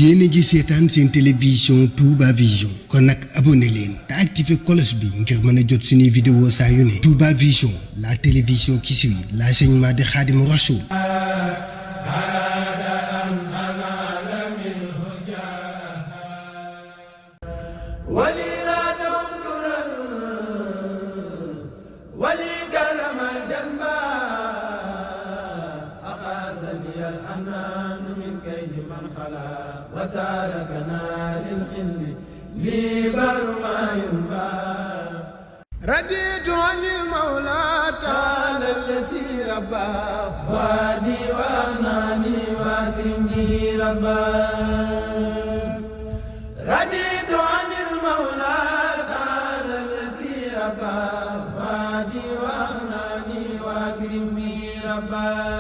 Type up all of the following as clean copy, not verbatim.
yéen a ngi seetaan seen télévision Touba Vision kon nag abonné leen te activé cloche bi ngir mën a jot suñuy vidéo saa yu ne Touba Vision la télévision qui suit l'enseignement de Khadimou Rassoul. وسالكنا للخل لي بر ما ينبى رديت عن المولى تعالى الذي ربى وادي واغناني واكرمني ربا رديت عن المولى تعالى الذي ربى وادي واغناني واكرمني ربا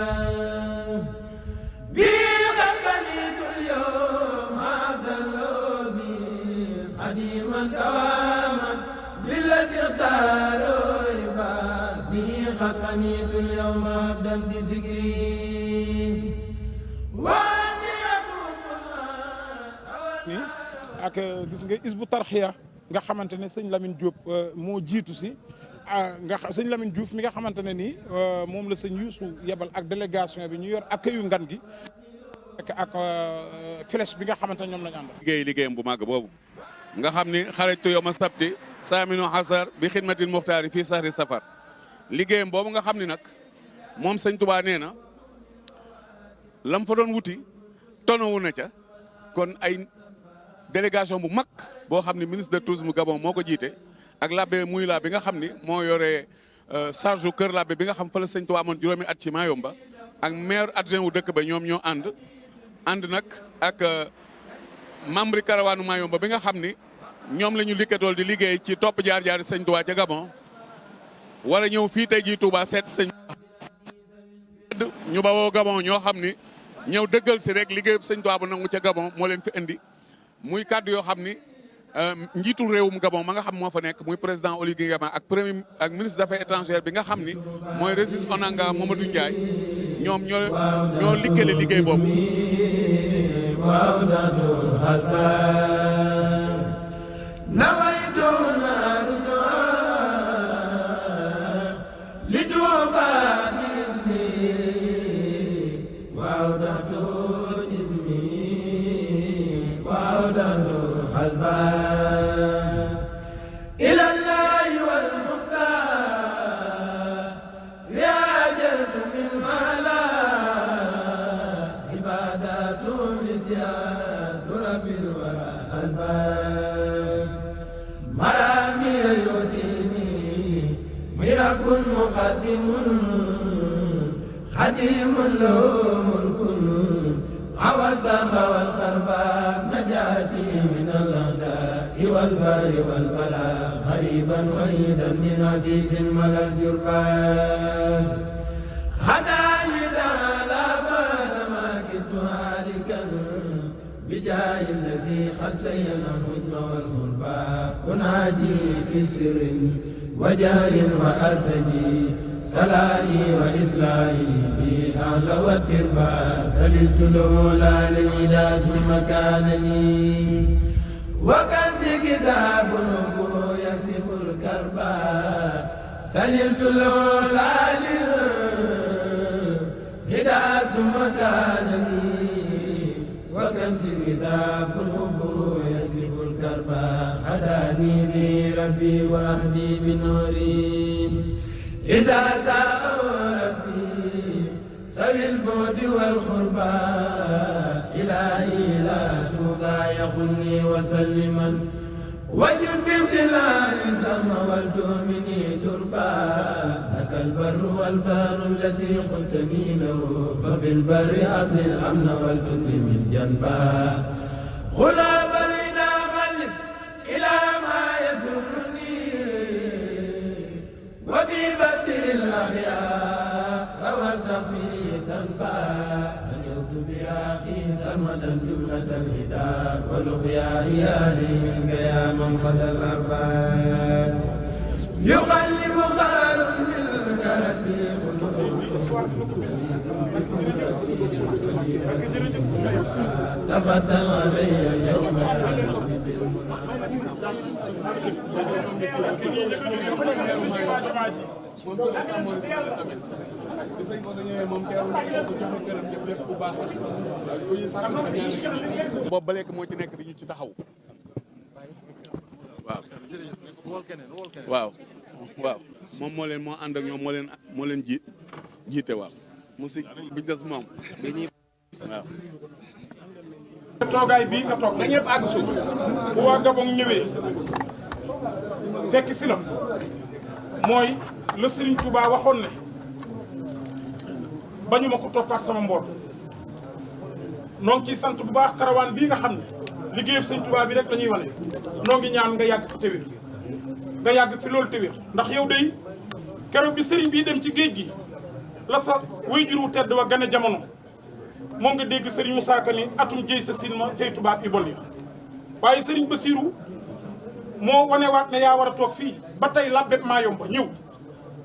قنيت اليوم عبدا بذكري ak gis nga Hizbut Tarqiyyah nga xamante ne sëñ Lamine Diop moo jiitu si sëñ Lamine Diouf mi nga xamante ne nii moom la sëñ Youssou yebal ak délégation bi ñu yor accueil ngan gi ak flèche bi nga xamante ne ñoom lañu ànd liggéeyam bu màgg boobu nga xam ni xarajtu yawma sabti saaminu hasar bi xidmatil muxtaari fii sahri safar liggéeyam boobu nga xam ni nag moom sëñ Touba nee na lam fa doon wuti tonowu na ca kon ay délégation bu mag boo xam ni ministre de tourisme Gabon moo ko jiite ak l'abbé Mouila bi nga xam ni moo yore charge u kër l'abbé bi nga xam fa la sëñ Touba amoon juróomi at ci Mayomba ak maire adjoint wu dëkk ba ñoom ñoo ànd nag ak membre karawaanu Mayomba bi nga xam ni ñoom la ñu liggéeytool di liggéey ci topp jaar-jaar sëñ Touba ca Gabon war a ñëw fii tey jii Touba seet sëñ ñu bawoo Gabon ñoo xam ni ñëw dëggal si rek liggéeyub sëñ Touba bu nangu ca Gabon moo leen fi indi muy kàddu yoo xam ni njiitul réewum Gabon ma nga xam moo fa nekk muy président Oligui Nguema ak ministre des affaires étrangères bi nga xam ni mooy Régis Onanga Mamadou Ndiaye ñoom ñoo liggéeyale liggéey boobu. مقدم خديم له ملك عوسخ والخرباء نجاتي من الأعداء والبار والبلاء غريبا وحيدا من عزيز ملا الجربان هداني تعالى بعد ما كدت هالكا بجاه الذي خسين الهجم والغرباء أنادي في سر وجهل وأرتجي سلائي وإصلاحي بالأهل والتربى سللت الأولى للعدا ثم كانني وكنز كتاب الأبو يصف الكربى سللت الأولى للعدا ثم كانني وكنز كتاب الأبو يصف الكربى هداني بي ربي وأهدي بنوري إذا زاء ربي سوي البعد والخربى إلهي لا توضى يخني وسلما وجد بامتلال سم والتؤمني تربى لك البر والبار الذي قلتني له ففي البر أبل الأمن والتكرم الجنبا غلاب لنا غلب إلى ما يسرني وببصر الأحياء روى التغفير سنبا نجوت فراقي سرمدا جملة الهدى ولقيا إيالي منك يا من قد الأرباب يقلب خال منك ربي قلوب تفضل علي اليوم boobu ba léegi moo ci nekk di ñu ci taxaw waaw waaw moom moo ànd ak ñoom moo leen jiite waaw musik bi des moom dañuy waaw toogaay bii nga toog na ñëpp àgg suuf bu waa Gabon ñëwee fekk si la mooy la Serigne Touba waxoon ne bañu ma ko toppaat sama mboot noo ngi ciy sant bu baax karawaan bii nga xam ne liggéeyub Serigne Touba bi rek la ñuy wane noo ngi ñaan nga yàgg fi téwér nga yàgg fi loolu téwér ndax yow day keroog bi Serigne bii dem ci géej gi la sa waajur wu tedd wa gane jamono moom nga dégg Serigne Moussa Ka ni atum jëy sa sin ma cay tubaab yi bon ya waaye Serigne Bassirou moo wanewaat ne yaa war a toog fii ba tey labbet maa yomba ñëw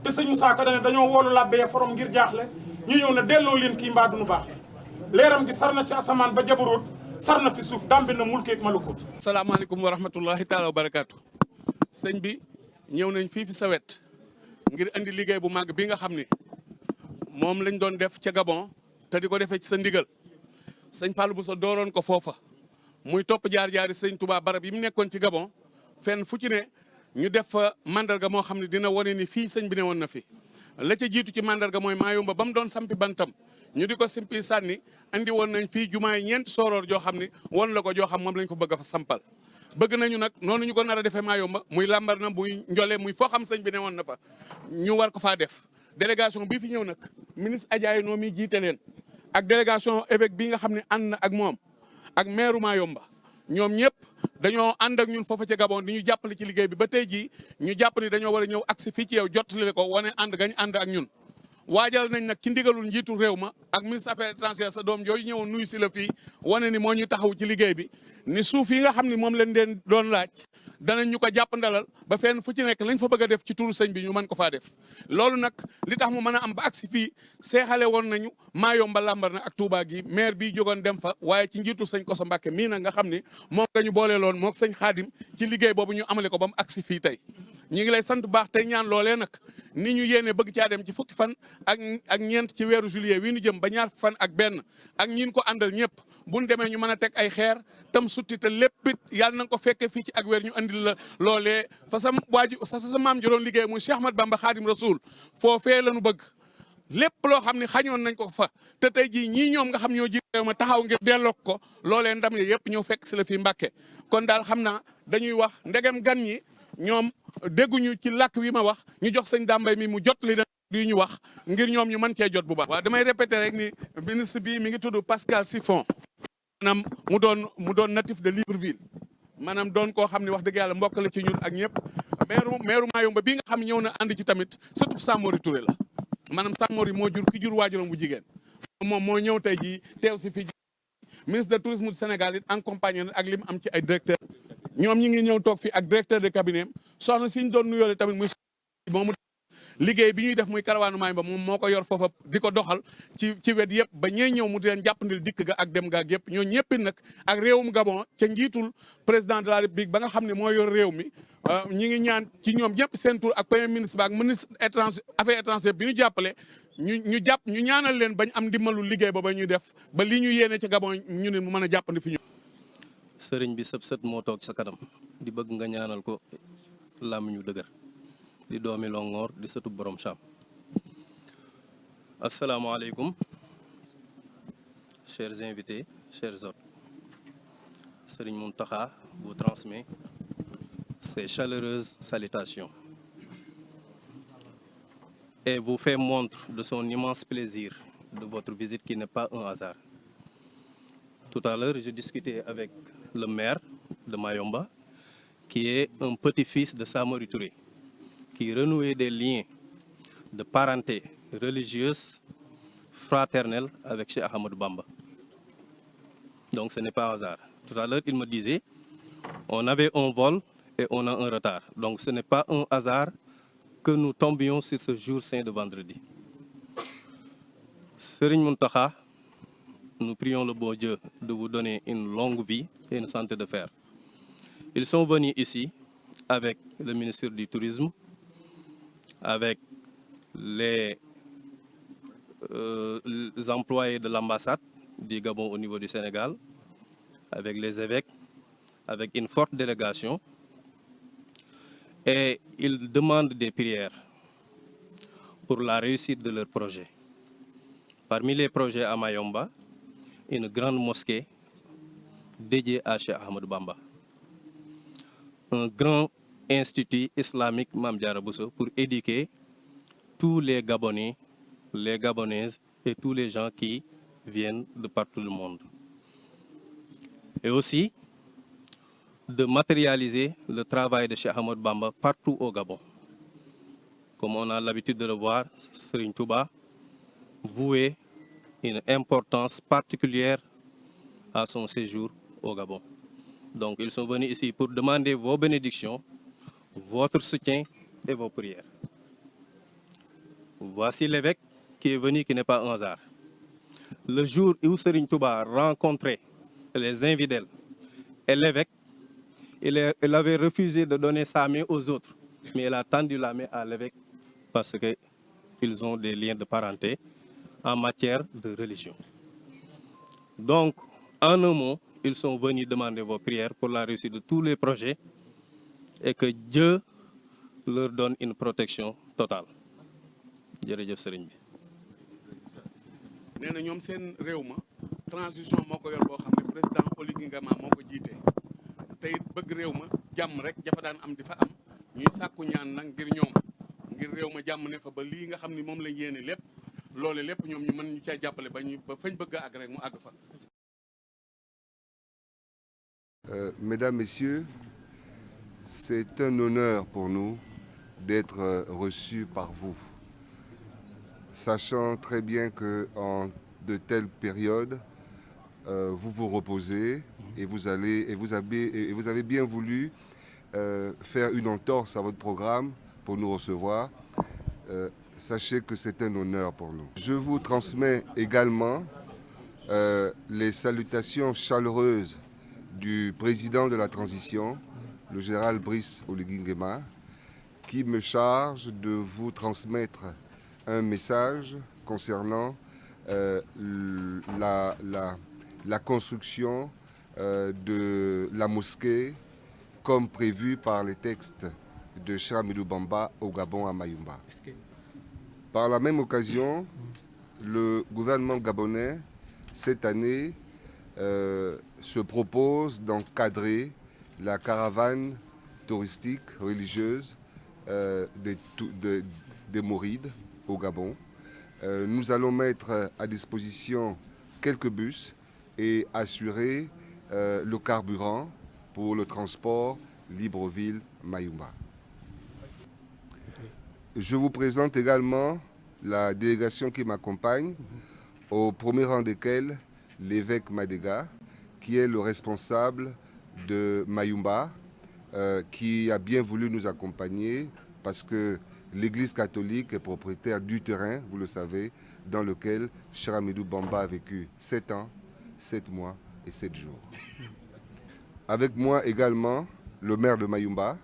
te sëñ Moussa Ka dane dañoo woolu labbe ya forom ngir jaaxle ñu ñëw ne delloo leen kii mbaa duñu baaxee leeram gi sar na ci asamaan ba jabaroot sar na fi suuf dambe na mulkeeg malukut. salaamaaleykum wa rahmatullahi taala wa barakaatu. sëñ bi ñëw nañ fii fi sa wet ngir andi liggéey bu màgg bi nga xam ni moom lañ doon def ca Gabon te di ko defee ci sa ndigal sëñ Fallou Bousso dooroon ko foofa muy topp jaar-jaari sëñ Touba barab yi mu nekkoon ci Gabon fenn fu ci ne ñu def fa mandarga moo xam ne dina wane ni fii sëñ bi ne woon na fi la ca jiitu ci mandarga mooy Mayumba ba mu doon sampi bantam ñu di ko simpi sànni andi woon nañ fii jumaay ñeenti sooroor joo xam ni won la ko joo xam moom lañ ko bëgg a fa sampal bëgg nañu nag noonu ñu ko nar a defee Mayumba muy lambar na muy njole muy foo xam sëñ bi ne woon na fa ñu war ko faa def délégation bii fi ñëw nag ministre Adjaye noo mi jiite leen ak délégation évêque bii nga xam ne ànd na ak moom ak maire Mayumba ñoom ñëpp dañoo ànd ak ñun foofa ca Gabon di ñu jàppale ci liggéey bi ba tey jii ñu jàpp ni dañoo war a ñëw agsi fii ci yow jottali ko wane ànd gañ ànd ak ñun waajal nañ nag ci ndigalul njiitu réew ma ak ministre affaires étrangères sa doom jooju ñëwoon nuyu si la fii wane ni moo ñu taxaw ci liggéey bi ni suuf yi nga xam ni moom leen den doon laaj danañ ñu ko jàpp ndalal ba fenn fu ci nekk lañ fa bëgg a def ci turu sëñ bi ñu mën ko faa def loolu nag li tax mu mën a am ba agsi fii seexale woon nañu Mayumba lambar na ak Touba gi maire bii jógoon dem fa waaye ci njiitu sëñ Koso Mbàkke mii nag nga xam ni moom nga ñu boole loon mook sëñ Xaadim ci liggéey boobu ñu amale ko ba mu agsi fii tey ñu ngi lay sant baax tey ñaan loolee nag ni ñu yéene bëgg caa dem ci fukki fan ak ñeent ci weeru juillet wii ñu jëm ba ñaar fan ak benn ak ñiin ko àndal ñëpp buñ demee ñu mën a teg ay xeer tam sutti te lépp it yàlla na nga ko fekkee fii ci ak weer ñu andil la loolee fa sa maam ji doon liggéey muy Cheikh Ahmad Bamba Khadim Rasoul foofee la ñu bëgg lépp loo xam ne xañoon nañ ko fa te tey jii ñii ñoom nga xam ñoo ji ma taxaw ngir delloo ko loolee ndam yi yëpp ñëw fekk si la fii Mbàkke kon daal xam naa dañuy wax ndegem gan ñi ñoom dégguñu ci làkk wi ma wax ñu jox sëñ Dambay mi mu jot li di ñu wax ngir ñoom ñu mën cee jot bu baax. waaw damay répéter rek ni ministre bi mi ngi tudd Pascal Siffon maanaam mu doon natif de Libreville maanaam doon koo xam ne wax dëgg yàlla mbokk la ci ñun ak ñëpp maire Mayumba bii nga xam ne ñëw na ànd ci tamit surtout Samori Touré la maanaam Samori moo jur ki jur waajuram bu jigéen moom moo ñëw tey jii teew si fii ministre de tourisme du Sénégal it accompagné na ak li mu am ci ay directeur ñoom ñi ngi ñëw toog fii ak directeur de cabinet soxna si ñu doon nuyoole tamit muy moomu liggéey bi ñuy def muy karawaanu Mayumba moom moo ko yor foofa di ko doxal ci wet yëpp ba ñee ñëw mu di leen jàppandil dikk ga ak dem ga ak yëpp ñoo ñëppit nag ak réewum Gabon ca njiitul président de la République ba nga xam ne moo yor réew mi ñi ngi ñaan ci ñoom ñëpp seen tur ak premier ministre ba ak ministre affaires étrangères bi ñu jàppale ñu ñaanal leen bañ am ndimbalu liggéey ba ba ñuy def ba li ñu yéene ca Gabon ñu ne mu mën a jàppandi fi ñu sëriñ bi sëb sët moo toog sa kanam di bëgg nga ñaanal ko làmmiñ ñu dëgër di doomi Longoor di sëtu borom Cham asalaamaaleykum chers invités chers hôtes Serigne Mountakha vous transmet ses chaleureuses salutations et vous fait montre de son immense plaisir de votre visite qui n'est pas un hasard. Tout à l'heure, je discutais avec le maire de Mayumba, qui est un petit-fils de Samori Touré, qui renouait des liens de parenté religieuse, fraternelle avec Cheikh Ahmadou Bamba. Donc ce n'est pas un hasard. Tout à l'heure, il me disait, on avait un vol et on a un retard. Donc ce n'est pas un hasard que nous tombions sur ce jour saint de vendredi. Serigne Mountakha, nous prions le bon Dieu de vous donner une longue vie et une santé de fer. Ils sont venus ici avec le ministère du Tourisme, avec les employés de l'ambassade du Gabon au niveau du Sénégal, avec les évêques, avec une forte délégation. Et ils demandent des prières pour la réussite de leur projet. Parmi les projets à Mayomba, une grande mosquée dédiée à Cheikh Ahmadou Bamba. Un grand institut islamique Mame Diarra Bousso pour éduquer tous les Gabonais, les Gabonaises et tous les gens qui viennent de partout le monde. Et aussi de matérialiser le travail de Cheikh Ahmadou Bamba partout au Gabon. Comme on a l'habitude de le voir, Serigne Touba vouait une importance particulière à son séjour au Gabon. Donc ils sont venus ici pour demander vos bénédictions, votre soutien et vos prières. Voici l'évêque qui est venu, qui n'est pas un hasard. Le jour où Serigne Touba rencontrait les infidèles et l'évêque, il avait refusé de donner sa main aux autres, mais il a tendu la main à l'évêque parce qu'ils ont des liens de parenté en matière de religion. Donc, en un mot, ils sont venus demander vos prières pour la réussite de tous les projets et que Dieu leur donne une protection totale. jërëjëf sëriñ bi. nee na ñoom seen réew ma transition moo ko yor boo xam ne président Oligui Nguema moo ko jiite te it bëgg réew ma jàmm rek jafa daan am di fa am ñuy sàkku ñaan nag ngir ñoom ngir réew ma jàmm ne fa ba lii nga xam ni moom lañ yéene lépp loole lépp ñoom ñu mën ñu caa jàppale ba fañ bëgg a àgg rek mu àgg fa. Mesdames, Messieurs, c'est un honneur pour nous d'être reçus par vous. Sachant très bien qu'en de telles périodes, vous vous reposez et vous avez bien voulu faire une entorse à votre programme pour nous recevoir. Sachez que c'est un honneur pour nous. Je vous transmets également les salutations chaleureuses du président de la transition, le général Brice Oligui Nguema, qui me charge de vous transmettre un message concernant la construction de la mosquée comme prévu par les textes de Cheikh Ahmadou Bamba au Gabon à Mayumba. Par la même occasion, le gouvernement gabonais, cette année, se propose d'encadrer la caravane touristique religieuse des Mourides au Gabon. Nous allons mettre à disposition quelques bus et assurer le carburant pour le transport Libreville-Mayumba. Je vous présente également la délégation qui m'accompagne, au premier rang desquels l'évêque Madega, qui est le responsable de Mayumba, qui a bien voulu nous accompagner parce que l'Église catholique est propriétaire du terrain, vous le savez, dans lequel Cheikh Ahmadou Bamba a vécu 7 ans, 7 mois et 7 jours. Avec moi également, le maire de Mayumba,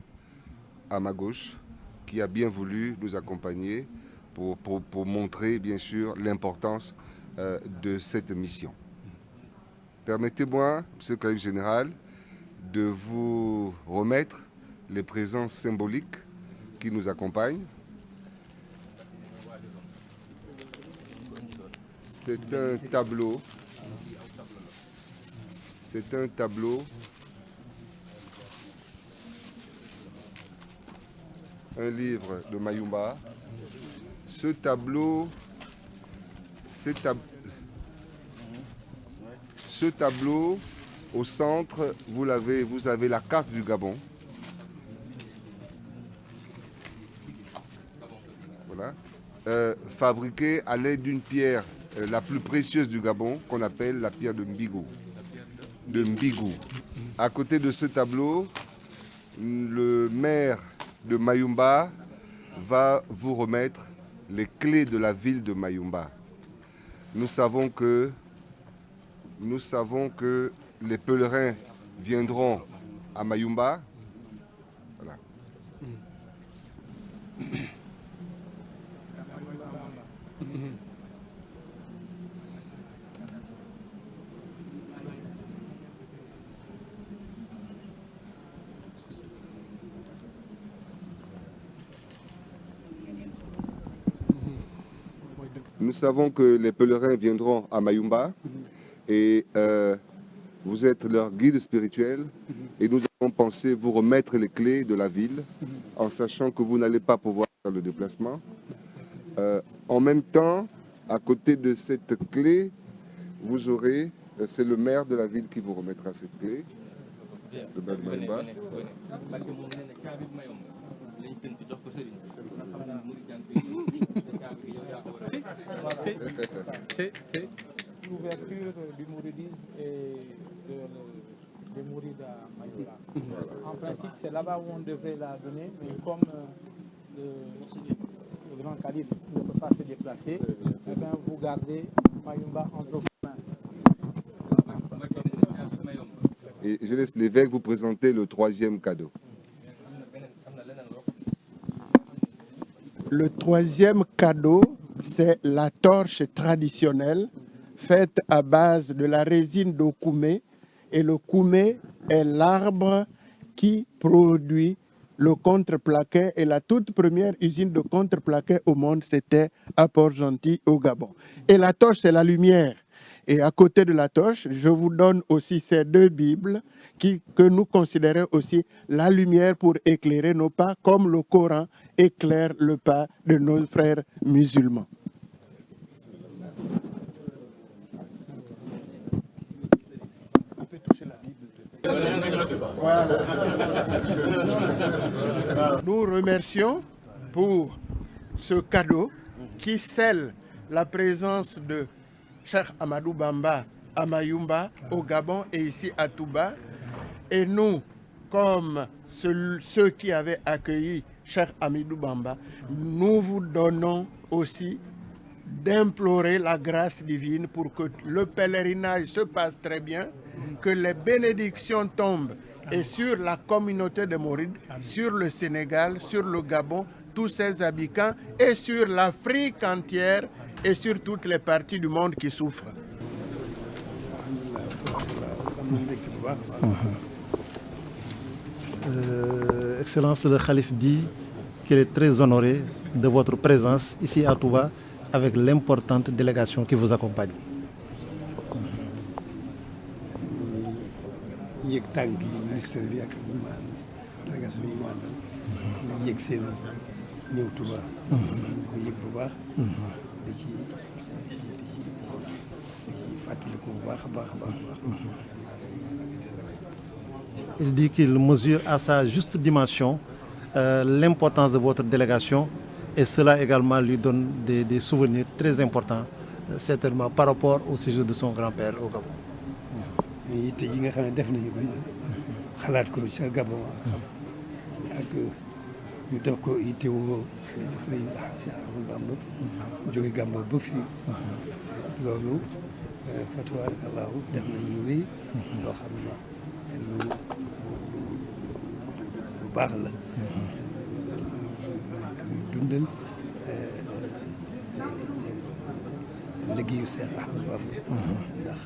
à ma gauche, qui a bien voulu nous accompagner pour montrer, bien sûr, l'importance de cette mission. Permettez-moi, Monsieur le Calife général, de vous remettre les présences symboliques qui nous accompagnent. C'est un tableau. C'est un tableau. Un livre de Mayumba. Ce tableau au centre, vous avez la carte du Gabon. Voilà. Fabriquée à l'aide d'une pierre la plus précieuse du Gabon, qu'on appelle la pierre de Mbigou. À côté de ce tableau, le maire de Mayumba va vous remettre les clés de la ville de Mayumba. Nous savons que nous savons que les pèlerins viendront à Mayumba. Voilà. Nous savons que les pèlerins viendront à Mayumba et vous êtes leur guide spirituel et nous avons pensé vous remettre les clés de la ville en sachant que vous n'allez pas pouvoir faire le déplacement. En même temps, à côté de cette clé, vous aurez, c'est le maire de la ville qui vous remettra cette clé. Le maire de Mayumba. L'ouverture du mouridisme et des mourides à Mayumba. En principe, c'est là-bas où on devrait la donner, mais comme le grand calife ne peut pas se déplacer, eh bien, vous gardez Mayumba entre vos mains. Et je laisse l'évêque vous présenter le troisième cadeau. Le troisième cadeau, c'est la torche traditionnelle faite à base de la résine de koumé. Et le koumé est l'arbre qui produit le contreplaqué. Et la toute première usine de contreplaqué au monde, c'était à Port-Gentil, au Gabon. Et la torche, c'est la lumière. Et à côté de la torche, je vous donne aussi ces deux Bibles que nous considérons aussi la lumière pour éclairer nos pas, comme le Coran éclaire le pas de nos frères musulmans. Voilà. Nous remercions pour ce cadeau qui scelle la présence de Cheikh Ahmadou Bamba à Mayumba, au Gabon et ici à Touba. Et nous, comme ceux qui avaient accueilli Cheikh Ahmadou Bamba, nous vous donnons aussi d'implorer la grâce divine pour que le pèlerinage se passe très bien, que les bénédictions tombent et sur la communauté de Mourides, sur le Sénégal, sur le Gabon, tous ses habitants et sur l'Afrique entière et sur toutes les parties du monde qui souffrent. Excellence, le Khalife dit qu'il est très honoré de votre présence ici à Touba avec l'importante délégation qui vous accompagne. Il dit qu'il mesure à sa juste dimension l'importance de votre délégation et cela également lui donne des souvenirs très importants, certainement par rapport au séjour de son grand-père au Gabon. liggéeyu Seex Ahmadu Bamba ndax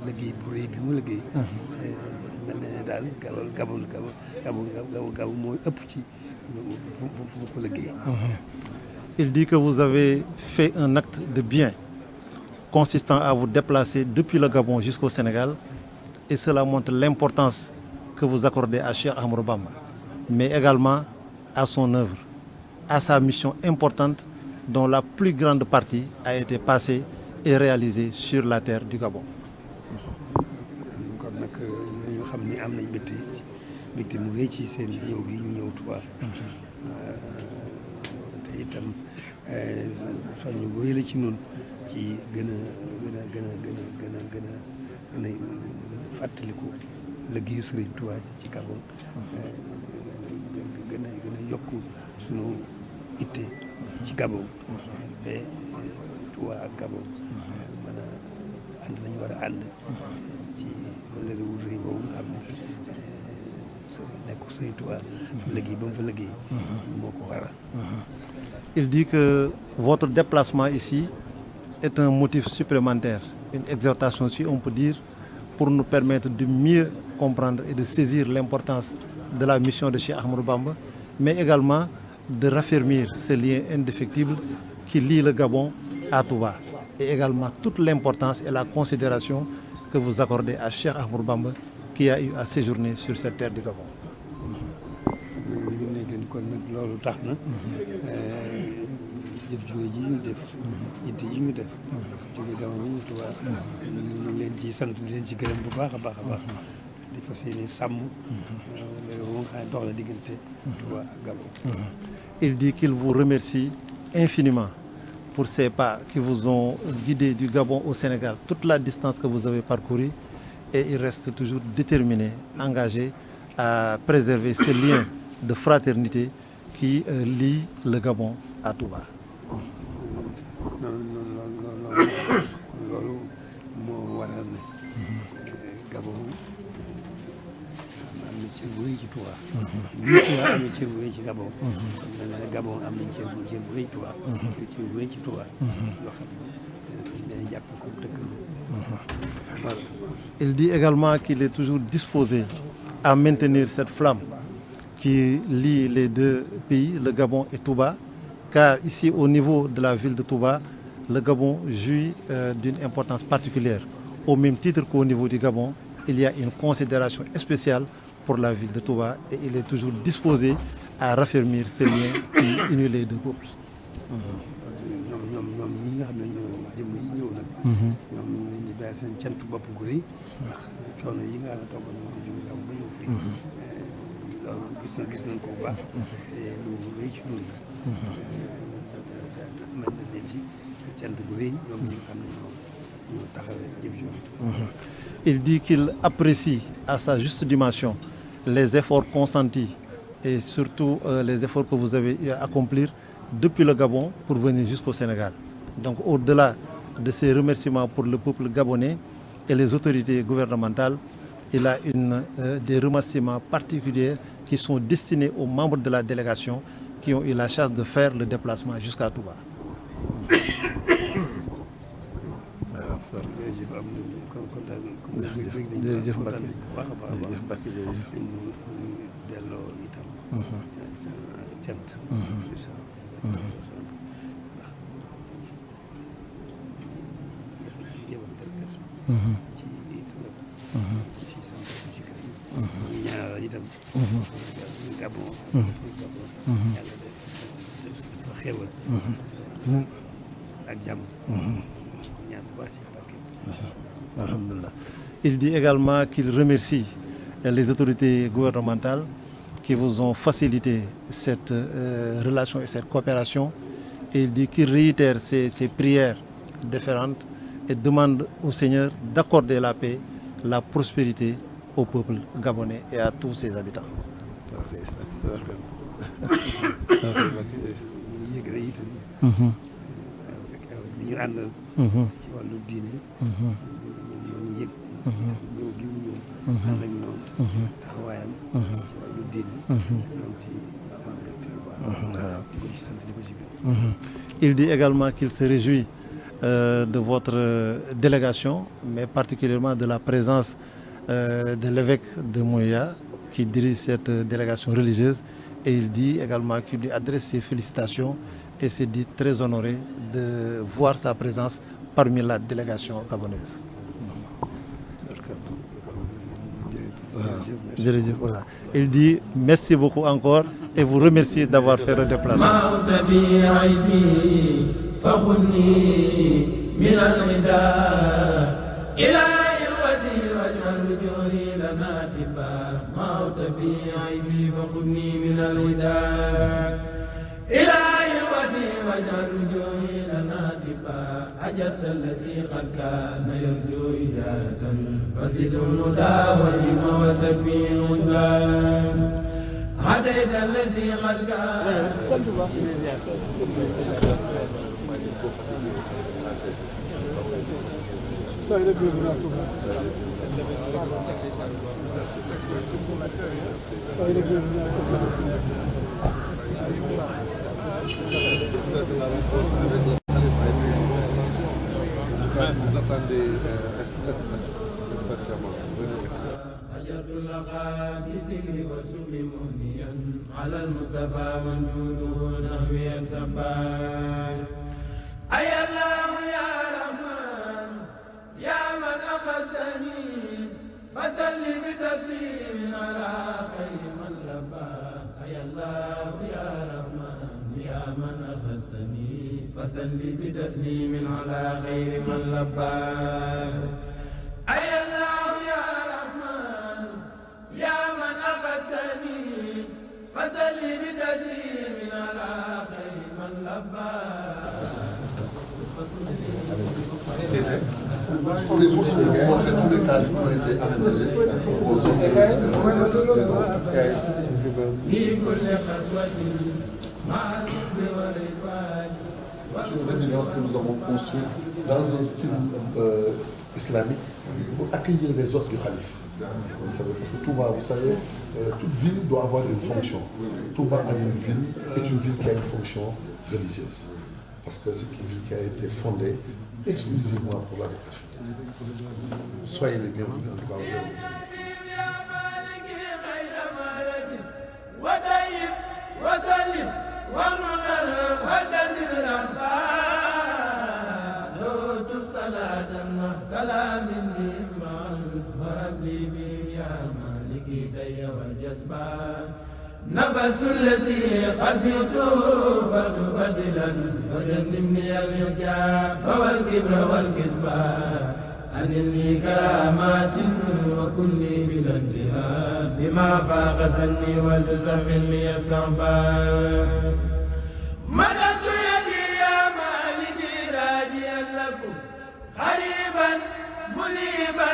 liggéey bu rëy bi mu liggéey mel na ne daal Gabon mooy ëpp ci fu ko liggéey. Il dit que vous avez fait un acte de bien consistant à vous déplacer depuis le Gabon jusqu'au Sénégal et cela montre l'importance que vous accordez à Cheikh Ahmadou Bamba, mais également à son œuvre, à sa mission importante dont la plus grande partie a été passée et réalisée sur la terre du Gabon. kon nag ñu xam ni am nañ mbégte mu rëy ci seen ñëw gi ñu ñëw Touba te itam soññ bu rëy la ci ñun ci gën a fàttaliku liggéeyu Sëriñ Touba ci Gabon gën a yokk sunu itte ci Gabon ba Touba ak Gabon mën a ànd nañu war a ànd ci wëllëre wu rëy boobu nga xam ne nekku Sëriñ Tuubaa liggéey ba mu fa liggéey moo ko waral. Il dit que votre déplacement ici est un motif supplémentaire, une exhortation si on peut dire, pour nous permettre de mieux comprendre et de saisir l'importance de la mission de Cheikh Ahmadou Bamba, mais également de raffermir ce lien indéfectible qui lie le Gabon à Touba, et également toute l'importance et la considération que vous accordez à Cheikh Ahmadou Bamba qui a eu à séjourner sur cette terre du Gabon. kon nag loolu tax na jëf jóge ji ñu def yitte ji ñu def jóge Gabon ba ñu Touba ñu leen ci sant di leen ci gërëm bu baax a baax a baax di fas yéene sàmm loolu moom xam ne dox la diggante Touba ak Gabon. Il dit qu'il vous remercie infiniment pour ces pas qui vous ont guidé du Gabon au Sénégal, toute la distance que vous avez parcourue, et il reste toujours déterminé, engagé à préserver ce lien de fraternité qui lie le Gabon à Touba. loolu moo waral ne Gabon am na cër bu rëy ci Touba. lii Touba am na cër bu rëy ci Gabon. kon nag Gabon am nañ cër bu rëy Touba. cër bu rëy ci Touba. loo xam ne dañuy jàpp ko dëkk. Voilà. Il dit également qu'il est toujours disposé à maintenir cette flamme qui lie les deux pays, le Gabon et Touba, car ici au niveau de la ville de Touba, le Gabon jouit d'une importance particulière. Au même titre qu'au niveau du Gabon, il y a une considération spéciale pour la ville de Touba et il est toujours disposé à raffermir ces liens qui unissent les deux peuples. ñoom ñi nga xam ne ñoo jëm yi ñëw nag. ñoom ñu leen di bàyyi seen cant bopp gu rëy ndax coono yi nga xam ne toogoon nañ ko jóge Gabon ba ñëw fii. loolu gis nañ ko bu baax. te lu rëy ci ñun la. mën nañ leen ci cant gu rëy ñoom ñi nga xam ne ñoo taxawee jëf jooju. Il dit qu'il apprécie à sa juste dimension les efforts consentis et surtout les efforts que vous avez eu à accomplir depuis le Gabon pour venir jusqu'au Sénégal. Donc au-delà de ces remerciements pour le peuple gabonais et les autorités gouvernementales, il a des remerciements particuliers qui sont destinés aux membres de la délégation qui ont eu la chance de faire le déplacement jusqu'à Touba. jërëjëf Mbacke jërëjëf Mbacke Alhamdulillah. Il dit également qu'il remercie les autorités gouvernementales qui vous ont facilité cette relation et cette coopération. Et il dit qu'il réitère ses prières différentes et demande au Seigneur d'accorder la paix, la prospérité au peuple gabonais et à tous ses habitants. ñu àndal ci wàllu diine ñu yëg ñëw gi mu ñëw ànd ak ñoom taxawaayam ci wàllu diine ñoom ci am mbégte bu baax di ko ci sant di ko ci gërëm. Il dit également qu'il se réjouit de votre délégation, mais particulièrement de la présence de l'évêque de Mouya qui dirige cette délégation religieuse, et il dit également qu'il lui adresse ses félicitations et s'est dit très honoré de voir sa présence parmi la délégation gabonaise. Voilà. Il dit merci beaucoup encore et vous remercie d'avoir fait le déplacement. أجرت الذي قد كان يرجو إجارة فزد الهدى والعلم وتكفي الغدبان هديت الذي قد كان Soyez le bienvenu à Touba. Soyez le bienvenu à Touba. Vous attendez patiemment. على المصطفى من جوده نحوي السبان أي الله يا رحمن يا من أخذني فسل بتسليم على خير من لبى أي الله يا رحمن يا من أخذني فسل بتسليم على خير من لبى أي الله يا رحمن يا من أخذني فسل بتسليم على خير من لبى. C'est juste pour vous montrer tous les cadres qui ont été aménagés aux C'est une résidence que nous avons construite dans un style islamique pour accueillir les hôtes du calife. Vous savez, parce que Touba, vous savez, toute ville doit avoir une fonction. Touba a une ville, est une ville qui a une fonction religieuse. Parce que c'est une ville qui a été fondée exclusivement pour l'adoration de Dieu. Soyez les bienvenus en tout cas aujourd'hui. نبس الذي قلبي فتبدلا وجنبني الحجاب والكبر والكسبان أنلني كرامات وكلي بلا انتهاء بما فاق سني ولتسفل لي الصعبان مددت يدي يا مالكي راجيا لكم قريبا منيبا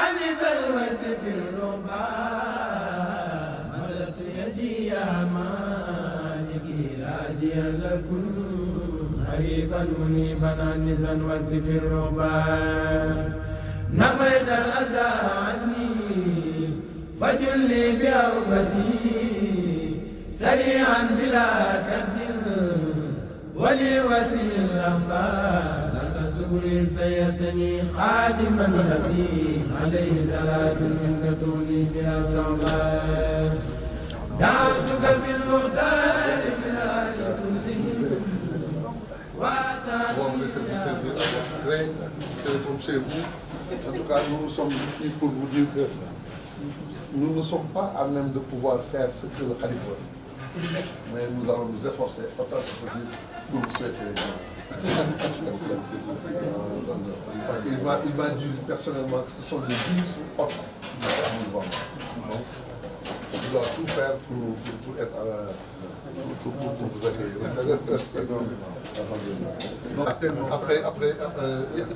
أنس الوسف الربان مددت يدي يا مالكي راجيا لكم قريبا منيبا أنس الوسف الربان نفيت الأذى عني فجل لي بأوبتي سريعا بلا كد ولي وسيل الأخبار لك سوري سيتني خادما نبي عليه صلاة منك تولي بلا صعبان دعوتك بالمختار بلا لكل On va laisser vous servir à votre gré, c'est comme chez vous. En tout cas, nous sommes ici pour vous dire que nous ne sommes pas à même de pouvoir faire ce que le Khalife veut. Mais nous allons nous efforcer autant que possible pour vous souhaiter les gens. Parce qu'il m'a dit personnellement que ce sont des villes sous autre. Donc, il doit tout faire pour être pour vous accueillir. Après,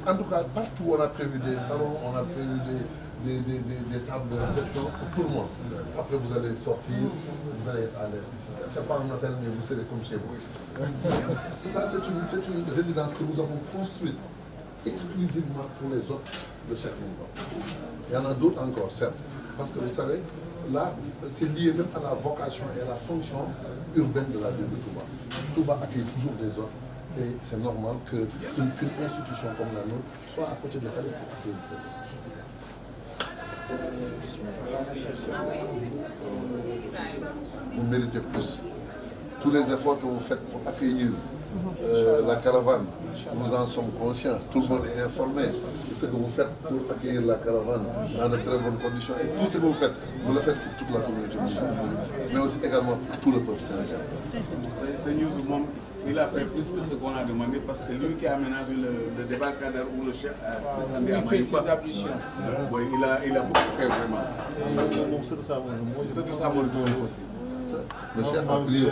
en tout cas, partout on a prévu des salons, on a prévu des tables de réception pour tout le monde. Après, vous allez sortir, vous allez être à l'aise. C'est pas un hôtel, mais vous serez comme chez vous. Ça, c'est une résidence que nous avons construite exclusivement pour les hôtes de chaque niveau. Il y en a d'autres encore, certes. Parce que vous savez, là, c'est lié même à la vocation et à la fonction urbaine de la ville de Touba. Touba accueille toujours des hôtes. Et c'est normal qu'une institution comme la nôtre soit à côté de la ville pour accueillir ces hôtes. Vous méritez plus. Tous les efforts que vous faites pour accueillir la caravane, nous en sommes conscients. Tout le monde est informé de ce que vous faites pour accueillir la caravane dans de très bonnes conditions. Et tout ce que vous le faites pour toute la communauté musulmane, mais aussi également pour tout le peuple sénégalais. C'est News, il a fait plus que ce qu'on a demandé parce que c'est lui qui a aménagé le débarcadère où le chef a descendu à Maïouba. Oui, il a beaucoup fait vraiment. C'est tout ça, aussi. Le chef a prié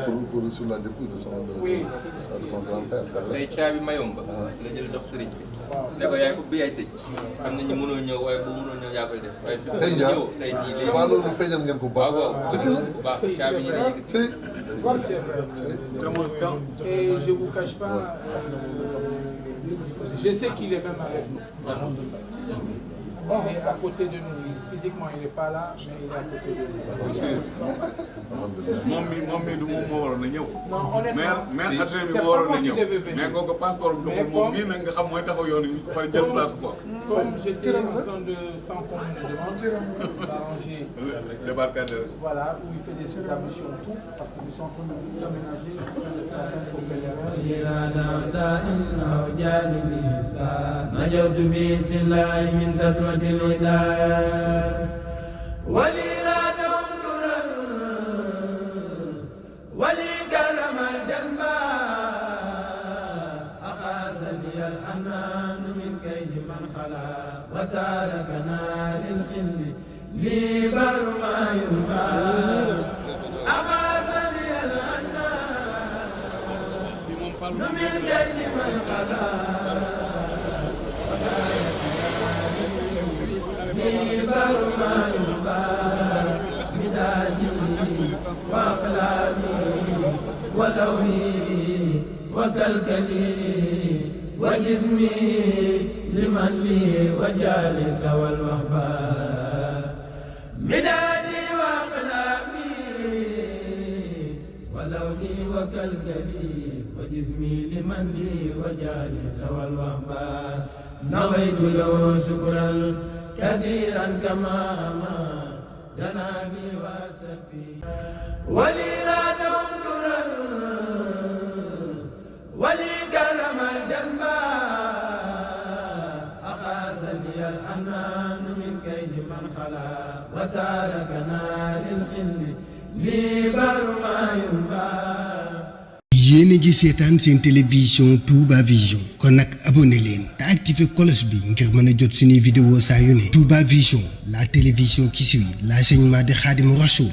sur la dépouille de son grand-père. tey caabi Mayumba la jël dox sëriñ bi ne ko yaay ubbi yaay tëj am na ñu mënoo ñëw waaye bu mënoo ñëw yaa koy def waaye fi mu ñëw tey jii léegi waaw loolu feeñal ngeen ko baax dëgg la baax caabi ñi dañuy Et je ne vous cache pas, Je sais qu'il est même avec nous. Il est à côté de nous. Physiquement, il n'est pas là, mais il est à côté de nous. moom mi du moom moo waroon a ñëw. Non, honnêtement, maire adjoint bi moo waroon a ñëw mais kooku passeport am doxul moom mii nag nga xam mooy taxaw yoon yi far jël place ko. Comme j'étais en train de, sans qu'on me demande, d'arranger le débarcadère. Voilà, où il fait des ablutions tout, parce que je suis en train de l'aménager, en train de travailler pour وسالكنا للخل لي بر ما ينفع أغاثني الأنام من كيد من خلا لي بر ما ينفع بدادي وأقلامي ولوني وكلكلي وجسمي لمن لي وجالس والوهبان مدادي وأقلامي ولوني وكلكلي وجسمي لمن لي وجالس والوهبان نويت له شكرا كثيرا كما جنابي واسفي ولي رادهم درا ولي كرم الجنبا الحنان من كيد من خلا وسالكنا للخل لي بر ما ينبا yéen a ngi seetaan seen télévision Touba Vision kon nag abonné leen te activé cloche bi ngir mën a jot suñuy vidéo saa yu ne Touba Vision la télévision qui suit l'enseignement de Khadimou Rassoul